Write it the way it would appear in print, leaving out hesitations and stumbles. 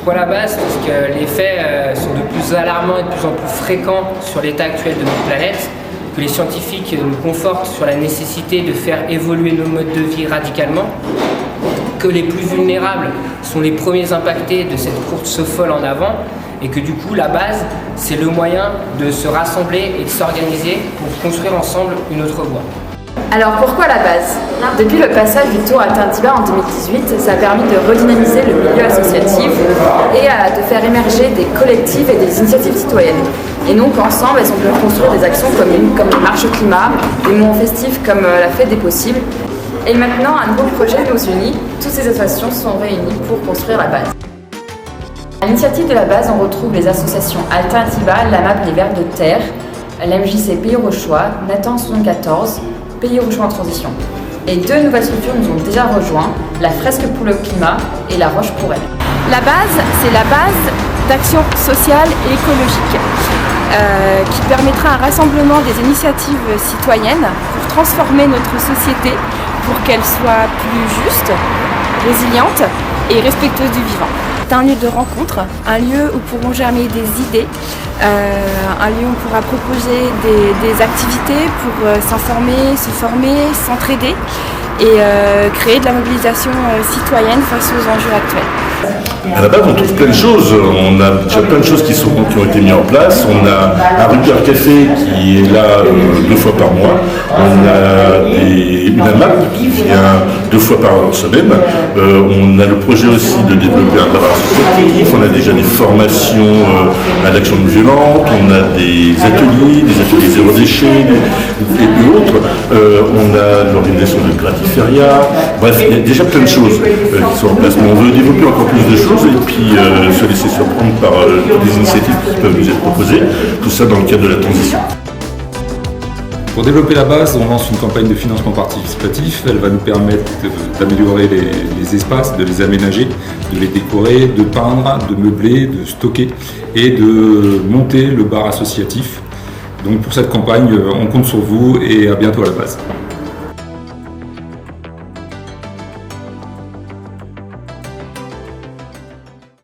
Pourquoi la base? Parce que les faits sont de plus alarmants et de plus en plus fréquents sur l'état actuel de notre planète, que les scientifiques nous confortent sur la nécessité de faire évoluer nos modes de vie radicalement, que les plus vulnérables sont les premiers impactés de cette course folle en avant, et que du coup la base, c'est le moyen de se rassembler et de s'organiser pour construire ensemble une autre voie. Alors pourquoi la base? Depuis le passage du Tour Alternatiba en 2018, ça a permis de redynamiser le milieu associatif et de faire émerger des collectifs et des initiatives citoyennes. Et donc ensemble, elles ont pu construire des actions communes comme les marches climat, des moments festifs comme la fête des possibles. Et maintenant, un nouveau projet nous unit. Toutes ces associations sont réunies pour construire la base. À l'initiative de la base, on retrouve les associations Alternatiba, la MAP Les Verts de Terre, l'MJC Pays Rochois, Nathan 74, Pays Rochois en transition. Et deux nouvelles structures nous ont déjà rejoints, la Fresque pour le climat et la Roche pour elle. La base, c'est la base d'action sociale et écologique qui permettra un rassemblement des initiatives citoyennes pour transformer notre société pour qu'elle soit plus juste, résiliente et respectueuse du vivant. C'est un lieu de rencontre, un lieu où pourront germer des idées, un lieu où on pourra proposer des activités pour s'informer, se former, s'entraider et créer de la mobilisation citoyenne face aux enjeux actuels. À la base, on trouve plein de choses. On a déjà plein de choses qui ont été mises en place. On a un Rupert Café qui est là 2 fois par mois. On a une AMAP qui vient 2 fois par semaine. On a le projet aussi de développer un bar associatif. On a déjà des formations à l'action non violente. On a des ateliers zéro déchet et autres. On a l'organisation de Gratiféria. Bref, il y a déjà plein de choses qui sont en place. Mais on veut développer encore plus de choses et puis se laisser surprendre par des initiatives qui peuvent nous être proposées, tout ça dans le cadre de la transition. Pour développer la base, on lance une campagne de financement participatif. Elle va nous permettre d'améliorer les espaces, de les aménager, de les décorer, de peindre, de meubler, de stocker et de monter le bar associatif. Donc pour cette campagne, on compte sur vous et à bientôt à la base.